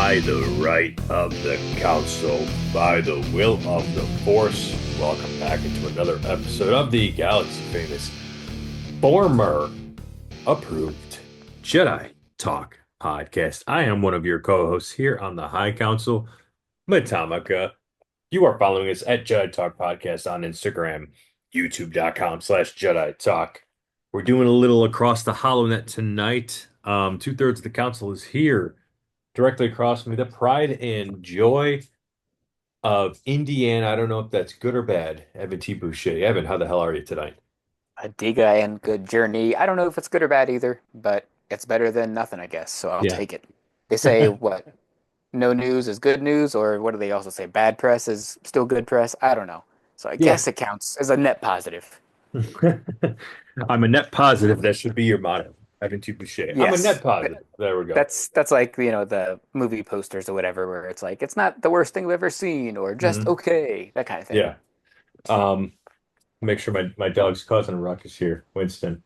by the right of the council, by the will of the force. Welcome back into another episode of the Galaxy Famous former approved Jedi Talk podcast. I am one of your co-hosts here on the High Council, Matamaka. You are following us at Jedi Talk Podcast on Instagram, youtube.com/Jedi Talk. We're doing a little across the HoloNet tonight. Two-thirds of the council is here. Directly across from me, the pride and joy of Indiana. I don't know if that's good or bad. Evan T. Boucher. Evan, how the hell are you tonight? A Diga and good journey. I don't know if it's good or bad either, but it's better than nothing, I guess. So I'll Yeah. take it. They say what? No news is good news, or what do they also say? Bad press is still good press. I don't know. So I Yeah. guess it counts as a net positive. I'm a net positive. That should be your motto. Evan T. Boucher. I'm a net Yes, positive. There we go. that's like the movie posters or whatever, where it's like it's not the worst thing we've ever seen, or just Hmm. okay, that kind of thing. Yeah. Um, Make sure my dog's causing a ruckus here. Winston, do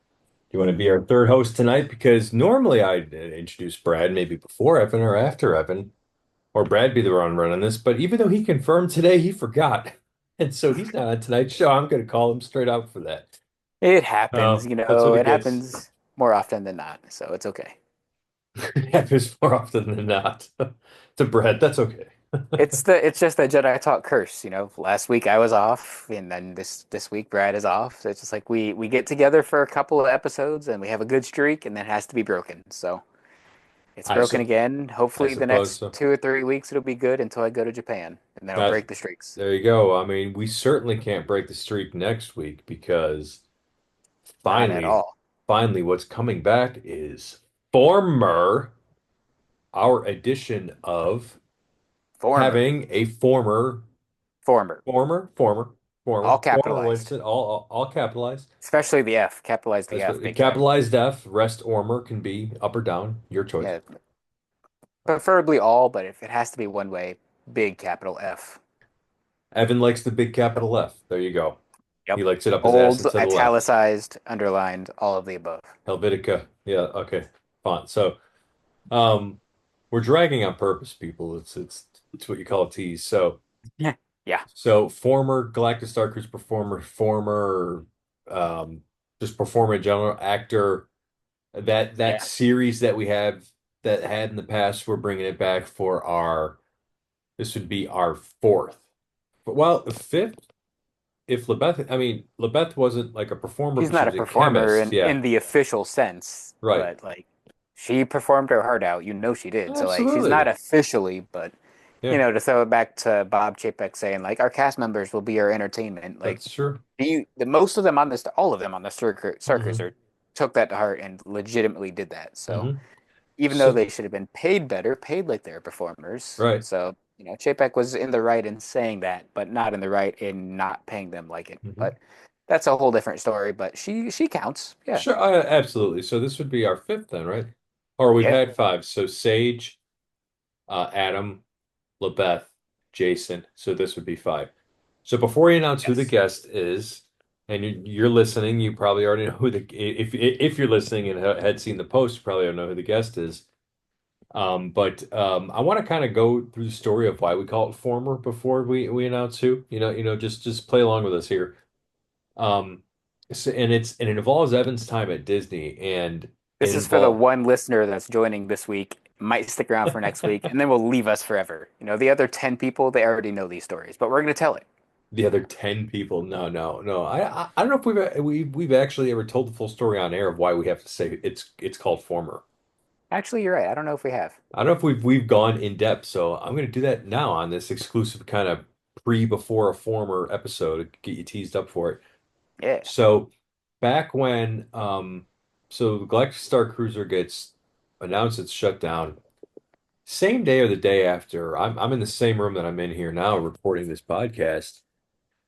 you want to be our third host tonight? Because normally I'd introduce Brad maybe before Evan or after Evan, or Brad be the one running this. But even though he confirmed today, he forgot. And so he's not on tonight's show. I'm going to call him straight out for that. It happens, That's what it it gets. happens more often than not, so it's okay. It happens more often than not. To Brad, that's okay. It's just the Jedi talk curse, Last week I was off, and then this week Brad is off. So it's just like we get together for a couple of episodes, and we have a good streak, and then it has to be broken. So it's I broken sup again. I Hopefully, the suppose next so. 2 or 3 weeks it'll be good until I go to Japan, and then I'll That break the streaks. there you go. I mean, we certainly can't break the streak next week because Not at finally, all. finally, what's coming back is former, our edition of Former, having a former, former, former, former, all former capitalized, Winston, all capitalized. especially the F. Capitalize the That's F what big time. capitalized F, rest Ormer can be up or down, your choice. Yeah, preferably all, but if it has to be one way, big capital F. Evan likes the big capital F. There you go. He Yep. likes it up his ass Bold, and to the left. italicized, underlined, all of the above. Helvetica. Yeah, okay. Fine. So, um, we're dragging on purpose, people. It's what you call a tease. So, Yeah. former Galactic Star Cruise performer, former um just performer in general, actor, that Yeah. series that we have that had in the past, we're bringing it back for our this would be our fourth. But well, fifth if Lebeth, I mean, Lebeth wasn't like a performer, She's but she not a was a performer chemist. in, Yeah, in the official sense, right. but like she performed her heart out. You know she did. So like she's not Absolutely. officially, but Yeah, to throw it back to Bob Chapek saying like our cast members will be our entertainment. Like that's true. most of them on this, all of them on the circus Hmm. are took that to heart and legitimately did that. So Hmm. even though So, they should have been paid better, paid like they're performers. right. So, Chapek was in the right in saying that, but not in the right in not paying them like it. Hmm. But that's a whole different story. But she counts. Yeah. Sure, absolutely. So this would be our fifth then, right? Or we've Yeah. had five. So Sage, Adam, Lebeth, Jason. So this would be five. So before we announce who the Yes. guest is, and you're listening, you probably already know who the if you're listening and had seen the post, you probably don't know who the guest is. But I want to kind of go through the story of why we call it former before we announce who. Just play along with us here. Um, and it involves Evan's time at Disney, and it This is for the involved one listener that's joining this week, might stick around for next week, and then will leave us forever. The other 10 people, they already know these stories, but we're going to tell it. the other 10 people. No, no, no. I don't know if we've actually ever told the full story on air of why we have to say it's called former. Actually, you're right. I don't know if we have. I don't know if we've gone in depth, so I'm going to do that now on this exclusive kind of pre before a former episode to get you teased up for it. Yeah. So back when so the Galactic Star Cruiser gets announced it's shut down, same day or the day after, I'm in the same room that I'm in here now recording this podcast,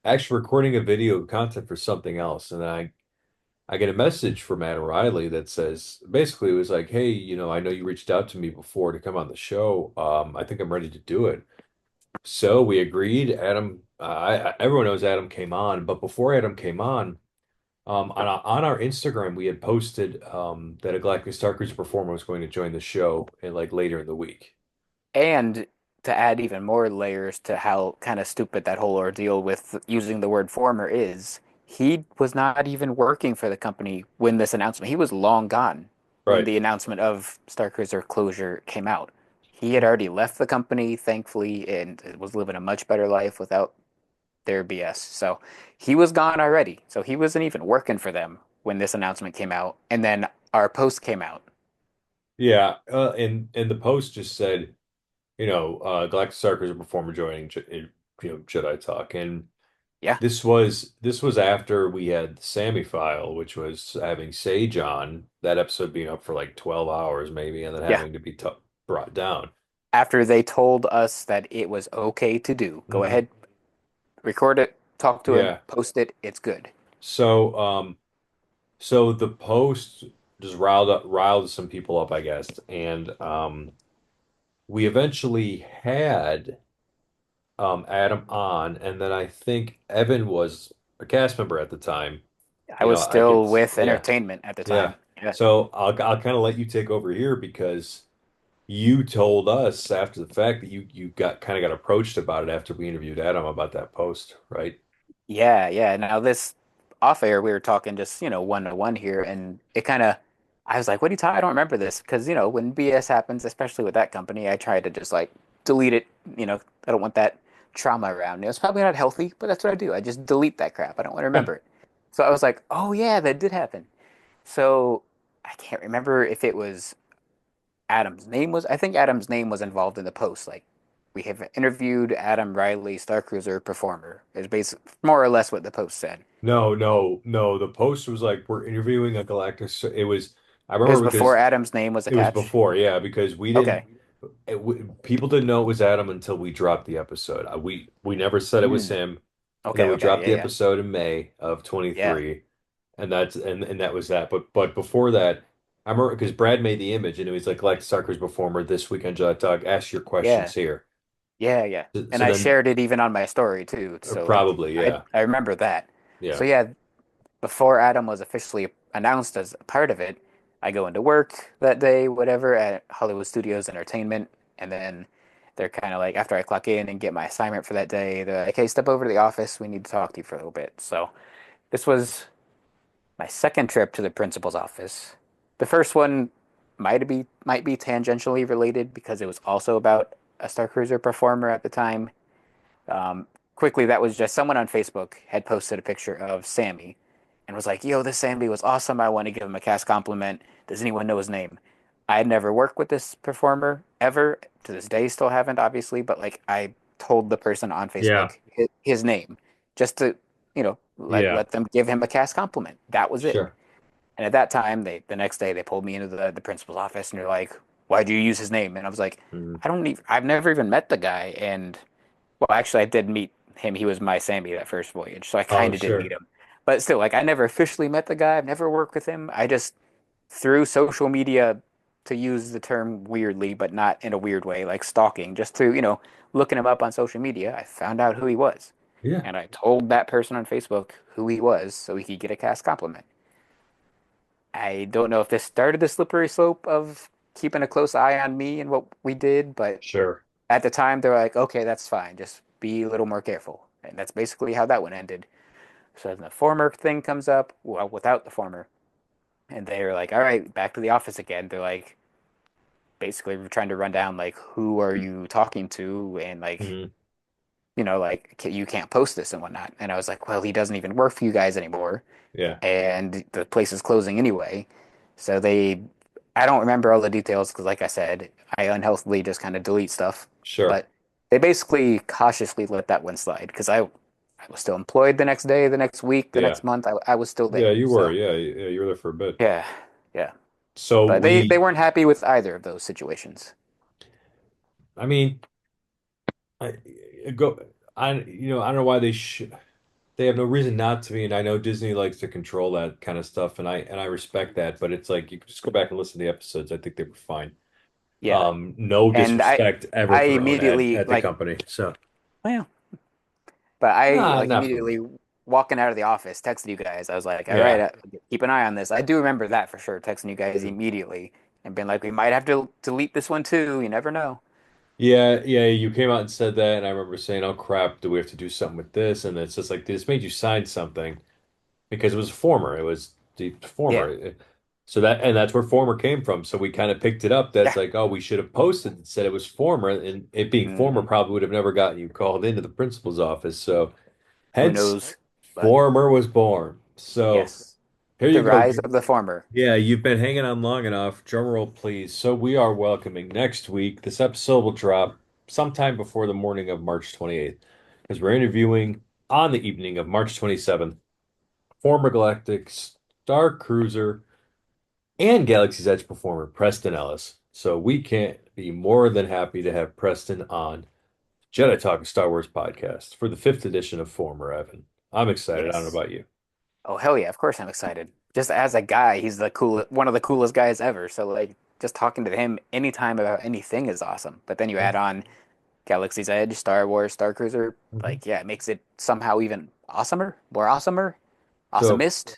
actually recording a video content for something else. And then I get a message from Matt O'Reilly that says basically it was like, hey, I know you reached out to me before to come on the show. I think I'm ready to do it. So we agreed. Adam, everyone knows Adam came on, but before Adam came on our Instagram, we had posted that a Galactic Star Cruiser performer was going to join the show and like later in the week. And to add even more layers to how kind of stupid that whole ordeal with using the word former is, he was not even working for the company when this announcement. He was long gone when Right. the announcement of Star Cruiser closure came out. He had already left the company, thankfully, and was living a much better life without their BS. So he was gone already. So he wasn't even working for them when this announcement came out. And then our post came out. Yeah. And the post just said, Galactic Starker is a performer joining, Jedi Talk, and Yeah. this was after we had the Sammy file, which was having Sage on that episode being up for like 12 hours maybe, and then Yeah. having to be t brought down. After they told us that it was okay to do. Go Hmm. ahead, record it, talk to him, Yeah. post it. It's good. So the post just riled some people up, I guess, and we eventually had Adam on, and then I think Evan was a cast member at the time. I was I still guess, with yeah, entertainment at the yeah. time. Yeah. So I'll kind of let you take over here because you told us after the fact that you got kind of got approached about it after we interviewed Adam about that post, right? Yeah, yeah. Now this off air, we were talking just, one to one here, and it kind of, I was like, what are you talking? I don't remember this because, when BS happens, especially with that company, I try to just like delete it. I don't want that trauma around. It's probably not healthy, but that's what I do. I just delete that crap. I don't want to remember it. So I was like, oh yeah, that did happen. So I can't remember if it was I think Adam's name was involved in the post. Like, we have interviewed Adam Riley, Star Cruiser performer, is basically more or less what the post said. No, no, no. The post was like we're interviewing a Galactus. It was I It was remember before because Adam's name was it was attached. before, yeah, because we didn't Okay. people didn't know it was Adam until we dropped the episode. We never said it was Hmm. him, and then Okay, we okay, dropped yeah, the yeah. episode in May of Yeah. 23, and that was that. But before that, I remember because Brad made the image and it was like Stalker's performer this weekend, July Talk. Ask your Yeah. questions here. Yeah, yeah. And So I then shared it even on my story too. So like probably, I yeah, I remember that. yeah, So yeah, before Adam was officially announced as a part of it, I go into work that day, whatever, at Hollywood Studios Entertainment, and then they're kind of like, after I clock in and get my assignment for that day, they're like, hey, step over to the office. We need to talk to you for a little bit. So this was my second trip to the principal's office. The first one might be tangentially related because it was also about a Star Cruiser performer at the time. Quickly, that was just someone on Facebook had posted a picture of Sammy and was like, yo, this Sammy was awesome. I want to give him a cast compliment. Does anyone know his name? I had never worked with this performer ever. To this day, still haven't, obviously, but like I told the person on yeah, Facebook his name just to, let, yeah, let them give him a cast compliment. That was it. sure. And at that time, the next day they pulled me into the principal's office and they're like, why do you use his name? And I was like, Mhm. I've never even met the guy. And well, actually, I did meet him. He was my Sammy that first voyage, so I Oh, kind of did meet sure. him. But still, like, I never officially met the guy. I've never worked with him. I just through social media, to use the term weirdly, but not in a weird way, like stalking, just through, looking him up on social media, I found out who he was. Yeah, And I told that person on Facebook who he was so he could get a cast compliment. I don't know if this started the slippery slope of keeping a close eye on me and what we did, but sure. at the time they're like, okay, that's fine. Just be a little more careful. And that's basically how that one ended. So then the former thing comes up, well, without the former. And they're like, all right, back to the office again. They're like, basically, we're trying to run down, like, who are you talking to? And, like, Hmm. like, you can't post this and whatnot. And I was like, well, he doesn't even work for you guys anymore. Yeah, And the place is closing anyway. So I don't remember all the details because, like I said, I unhealthily just kind of delete stuff. sure. But they basically cautiously let that one slide because I was still employed the next day, the next week, the Yeah, next month. I was still yeah. there. You were, So yeah, yeah. You were there for a bit. yeah, yeah. So But they weren't happy with either of those situations. I mean, I go. I don't know why they should. They have no reason not to be, and I know Disney likes to control that kind of stuff, and I respect that. But it's like you could just go back and listen to the episodes. I think they were fine. Yeah. No And disrespect ever I thrown immediately at the like, company. So well, but I like not for me. immediately walking out of the office, texted you guys. I was like, all right, Yeah, keep an eye on this. I do remember that for sure, texting you guys yeah, immediately and being like, we might have to delete this one too. You never know. Yeah, yeah, you came out and said that, and I remember saying, "Oh crap, do we have to do something with this?" And it's just like this made you sign something because it was former. It was the Yeah. former. So that's where former came from. So we kind of picked it up. That's Yeah. like, oh, we should have posted and said it was former, and it being former Hmm. probably would have never gotten you called into the principal's office. So Who hence, knows? But former was born. So yes, here you the go. rise of the former. Yeah, you've been hanging on long enough. Drum roll, please. So we are welcoming next week. This episode will drop sometime before the morning of March 28th, because we're interviewing on the evening of March 27th, former Galactic Star Cruiser and Galaxy's Edge performer Preston Ellis. So we can't be more than happy to have Preston on Jedi Talk Star Wars podcast for the fifth edition of Former Evan. I'm excited. I don't know Yes. about you. Oh hell yeah! Of course I'm excited. Just as a guy, he's the cool, one of the coolest guys ever. So like, just talking to him anytime about anything is awesome. But then you Yeah. add on Galaxy's Edge, Star Wars, Star Cruiser. Mhm. Like, yeah, it makes it somehow even awesomer, more awesomer, So awesomist.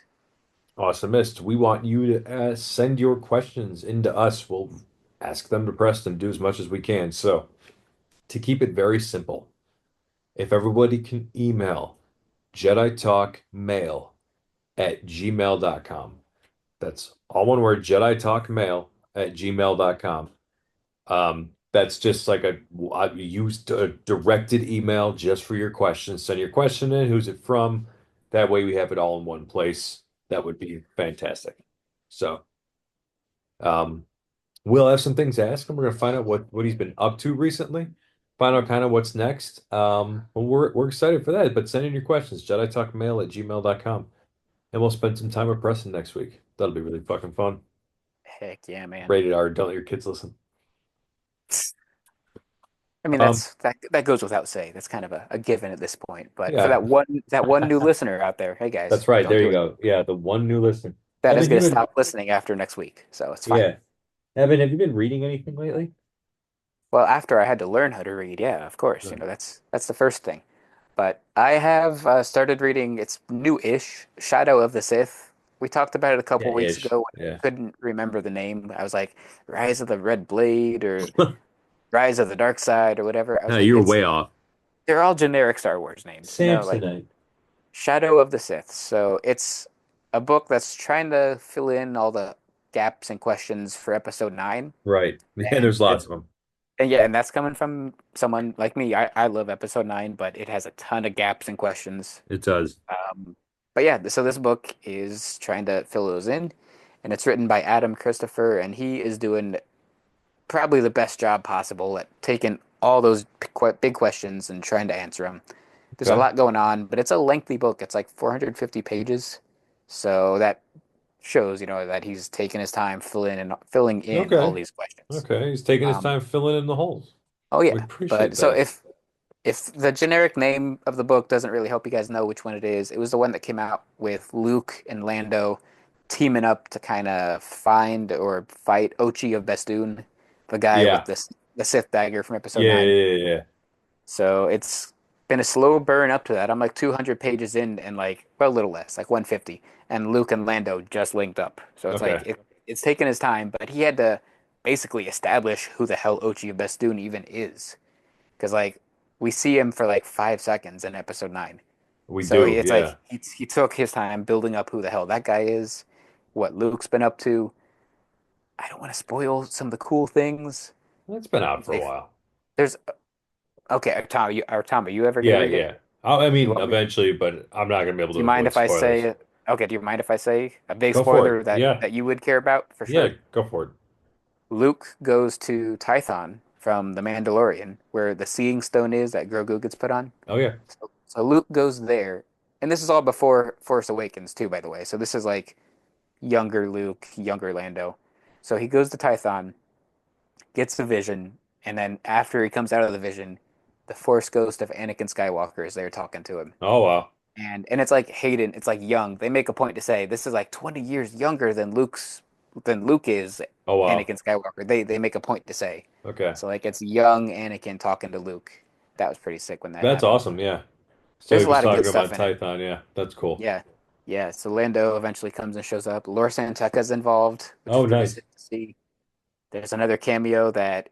Awesomest. We want you to send your questions into us. We'll ask them to Preston, do as much as we can. So, to keep it very simple, if everybody can email jeditalkmail at gmail.com. That's all one word, jeditalkmail at gmail.com. That's just like I used a directed email just for your questions. Send your question in, who's it from? That way we have it all in one place. That would be fantastic. So, um, we'll have some things to ask him. We're gonna find out what he's been up to recently. Find out kind of what's next. Well, we're excited for that. But send in your questions, jeditalkmail at gmail.com. And we'll spend some time with Preston next week. That'll be really fucking fun. Heck yeah, man. Rated R, don't let your kids listen. I mean, Um, that goes without saying. That's kind of a given at this point. But for yeah, that one new listener out there, hey guys, that's right. don't There you do it. go. Yeah, the one new listener. That is Evan, going you've to been stop listening after next week, so it's fine. yeah. Evan, have you been reading anything lately? Well, after I had to learn how to read, yeah, of course, No. that's the first thing. But I have started reading. It's new-ish, Shadow of the Sith. We talked about it a Yeah, couple weeks ish. ago. When I Yeah. couldn't remember the name. I was like, Rise of the Red Blade or Rise of the Dark Side or whatever. I was No, like, you were it's way off. they're all generic Star Wars names, like Samsonite. Shadow of the Sith. So it's a book that's trying to fill in all the gaps and questions for Episode 9. Right. Yeah, And there's lots of them. yeah, and that's coming from someone like me. I love Episode 9, but it has a ton of gaps and questions. It does. Um, but yeah, so this book is trying to fill those in, and it's written by Adam Christopher, and he is doing probably the best job possible at taking all those big questions and trying to answer them. There's a Okay. lot going on, but it's a lengthy book. It's like 450 pages. So that shows, that he's taking his time filling in all Okay. these questions. Okay. He's taking his Um, time filling in the holes. oh We yeah, but appreciate so that. if the generic name of the book doesn't really help you guys know which one it is, it was the one that came out with Luke and Lando teaming up to kind of find or fight Ochi of Bestoon, the guy with Yeah. the Sith dagger from Episode Yeah, 9. yeah, yeah, yeah. So it's been a slow burn up to that. I'm like 200 pages in and like, well, a little less, like 150. And Luke and Lando just linked up. So it's like Okay. it's taken his time, but he had to basically establish who the hell Ochi of Bestoon even is. Because like we see him for like 5 seconds in Episode 9. We So do. it's like Yeah. he took his time building up who the hell that guy is, what Luke's been up to. I don't want to spoil some of the cool things. That's been out for a Like while. there's okay, Tom, are you ever gonna Yeah, read it? yeah. I You mean, want me? eventually, but I'm not gonna be able Do to you mind avoid if I spoilers. say? Okay, do you mind if I say a big Go for it. spoiler that Yeah. you would care about for Yeah, sure? go for it. Luke goes to Tython from The Mandalorian, where the Seeing Stone is that Grogu gets put on. Oh yeah. So Luke goes there, and this is all before Force Awakens too, by the way. So this is like younger Luke, younger Lando. So he goes to Tython, gets the vision, and then after he comes out of the vision, the Force ghost of Anakin Skywalker is there talking to him. Oh wow. And it's like Hayden, it's like young. They make a point to say this is like 20 years younger than Luke is Oh wow. Anakin Skywalker. They make a point to say. Okay. So like it's young Anakin talking to Luke. That was pretty sick when that That's happened. awesome. Yeah. So There's he a was lot of good talking stuff about in it. Tython. Yeah, that's cool. Yeah. Yeah. So Lando eventually comes and shows up. Lor San Tekka's involved, which is Oh, pretty nice. sick to see. There's another cameo that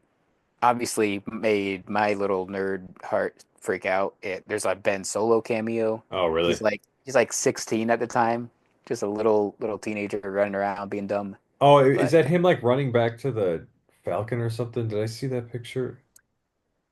obviously made my little nerd heart freak out. There's a Ben Solo cameo. Oh, really? He's like 16 at the time, just a little teenager running around being dumb. Oh, is But that him like running back to the Falcon or something? Did I see that picture?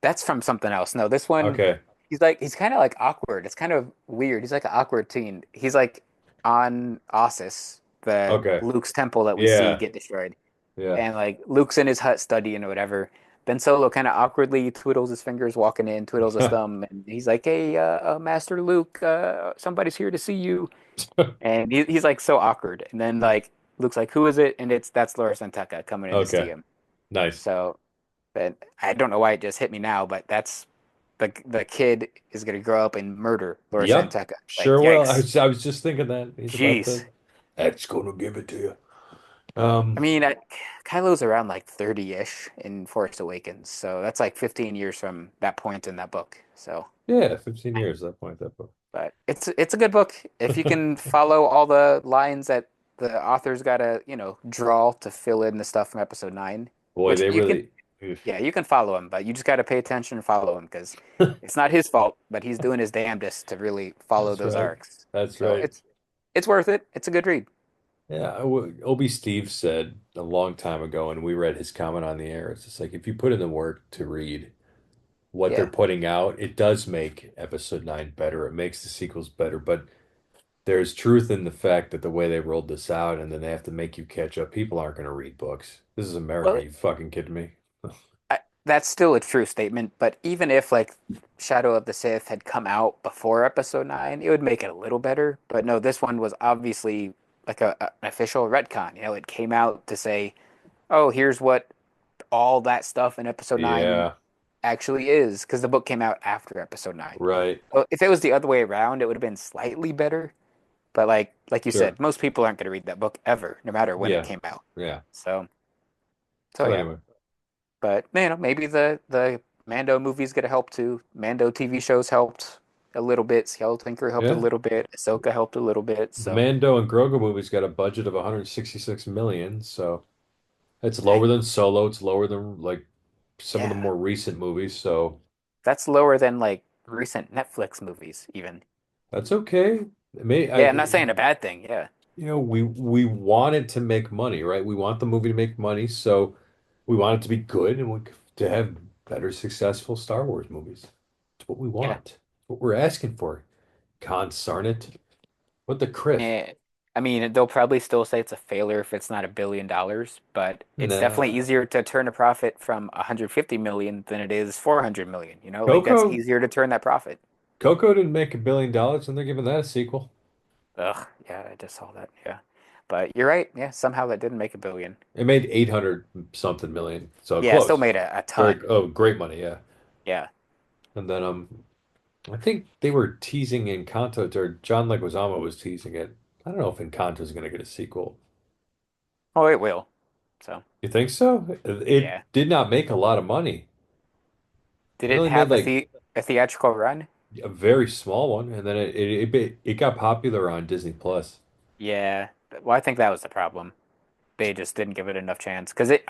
that's from something else. No, this one, Okay. he's kind of like awkward. It's kind of weird. He's like an awkward teen. He's like on Ossus, the Okay. Luke's temple that we see Yeah. get destroyed. Yeah. And like Luke's in his hut studying or whatever. Ben Solo kind of awkwardly twiddles his fingers walking in, twiddles his thumb, and he's like, "Hey, Master Luke, somebody's here to see you." And he's like so awkward. And then like Luke's like, "Who is it?" And that's Laura Santeca coming in to see Okay. him. Nice. So, but I don't know why it just hit me now, but that's the kid is gonna grow up and murder Laura Yep. Santeca. Like, Sure will. yikes. I was just thinking that. He's about Jeez. to. That's gonna give it to you. But I Um, mean, Kylo's around like 30-ish in Force Awakens, so that's like 15 years from that point in that book. So, yeah, 15 years at that point, that book. but it's a good book if you can follow all the lines that the author's got to, draw to fill in the stuff from episode 9, Boy, which they you can, really. Oof. yeah, you can follow him, but you just got to pay attention and follow him because it's not his fault, but he's doing his damnedest to really follow That's those right. arcs. That's So right. it's worth it. It's a good read. Yeah, Obi Steve said a long time ago, and we read his comment on the air. It's just like if you put in the work to read what they're Yeah. putting out, it does make episode 9 better. It makes the sequels better, but there's truth in the fact that the way they rolled this out and then they have to make you catch up. People aren't going to read books. This is America. Well, You fucking kidding me? that's still a true statement, but even if like Shadow of the Sith had come out before episode 9, it would make it a little better. But no, this one was obviously like an official retcon. It came out to say, oh, here's what all that stuff in episode 9 Yeah, actually is, because the book came out after episode 9. right. Well, if it was the other way around, it would have been slightly better. But like you Sure. said, most people aren't going to read that book ever, no matter when it Yeah. came out. Yeah. So So yeah. anyway, But maybe the Mando movies gonna help too. Mando TV shows helped a little bit. Skeleton helped a yeah. little bit. Ahsoka helped a little bit. The So Mando and Grogu movies got a budget of 166 million, so it's lower dang, than Solo. It's lower than like some of the yeah, more recent movies, so that's lower than like recent Netflix movies even. that's okay. It may Yeah, I'm not saying a bad thing. Yeah, we wanted to make money, right? We want the movie to make money, so we want it to be good and to have better successful Star Wars movies. It's what we yeah. want. It's what we're asking for. Consarn it. What the criff? Eh, I mean, they'll probably still say it's a failure if it's not $1 billion, but it's definitely Nah. easier to turn a profit from 150 million than it is 400 million. Like that's Coco easier to turn that profit. Coco didn't make $1 billion and they're giving that a sequel. Ugh, yeah, I just saw that. Yeah. But you're right. Yeah, somehow that didn't make 1 billion. It made 800 something million. So Yeah, it still close. made a Very ton. great money, yeah. Yeah. And then I think they were teasing Encanto, or John Leguizamo was teasing it. I don't know if Encanto's going to get a sequel. Oh, it will. So, You think so? It yeah. did not make a lot of money. Did It it only made have like a theatrical run? a very small one, and then it got popular on Disney Plus. Yeah. Well, I think that was the problem. They just didn't give it enough chance because it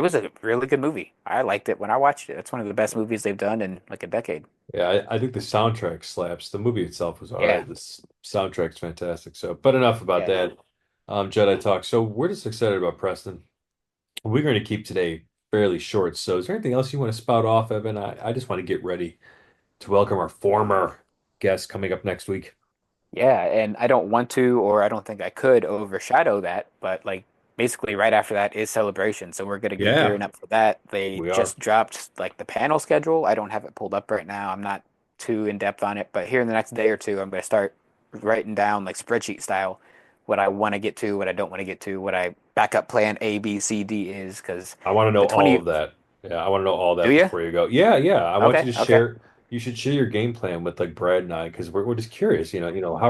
was a really good movie. I liked it when I watched it. It's one of the best movies they've done in like a decade. Yeah, I think the soundtrack slaps. The movie itself was all Yeah. right. The soundtrack's fantastic. So, but enough about Yeah. that. Jedi talk. So we're just excited about Preston. We're going to keep today fairly short. So, is there anything else you want to spout off, Evan? I just want to get ready to welcome our former guest coming up next week. Yeah, and I don't want to, or I don't think I could overshadow that, but like basically right after that is Celebration. So we're gonna be Yeah, gearing up for that. They we are. just dropped like the panel schedule. I don't have it pulled up right now. I'm not too in depth on it, but here in the next day or two, I'm gonna start writing down like spreadsheet style what I want to get to, what I don't want to get to, what I backup plan A, B, C, D is, because I want to know the all 20, of that. Yeah, I want to know all do that you? before you go. Yeah, yeah. I want you Okay, to okay. share. You should share your game plan with like Brad and I because we're just curious. How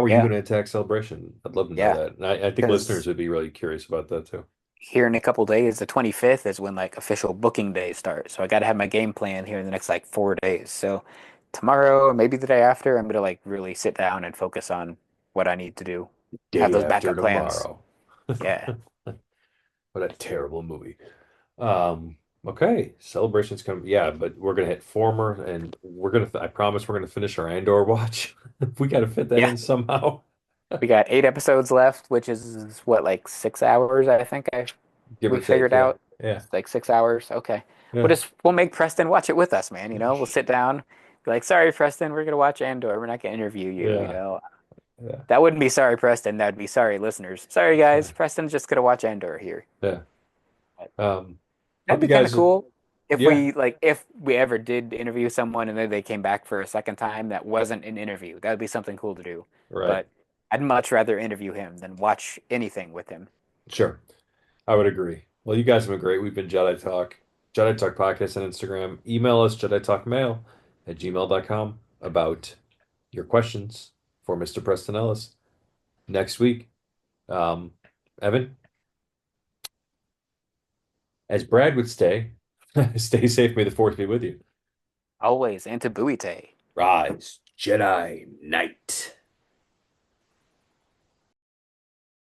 are you Yeah, going to attack Celebration? I'd love to know yeah. that, and I think listeners Because would be really curious about that too. here in a couple days, the 25th is when like official booking days start. So I got to have my game plan here in the next like 4 days. So tomorrow or maybe the day after, I'm gonna like really sit down and focus on what I need to do. Have Day those after backup plans. tomorrow. Yeah. What a terrible movie. Um, Okay, celebration's coming. Yeah, but we're gonna hit former, and I promise we're gonna finish our Andor watch. We gotta fit that Yeah, in somehow. we got 8 episodes left, which is what, like 6 hours, I think Give or we take. figured Yeah, out. yeah, It's like 6 hours. Okay. yeah. We'll make Preston watch it with us, man. We'll sit down, be like, sorry, Preston, we're gonna watch Andor. We're not gonna interview you, Yeah, yeah, That wouldn't be sorry, Preston. That'd be sorry, listeners. Sorry, guys. Preston's just gonna watch Andor here. yeah. That'd Hope you be kind of guys. cool Yeah, if we ever did interview someone and then they came back for a second time that wasn't an interview. That would be something cool to do. right. But I'd much rather interview him than watch anything with him. Sure. I would agree. Well, you guys have been great. We've been Jedi Talk Podcast on Instagram. Email us, jeditalkmail at gmail.com about your questions for Mr. Preston Ellis. Next week, um, Evan, as Brad would stay, stay safe. May the force be with you. Always, and to Buite. Rise, Jedi Knight.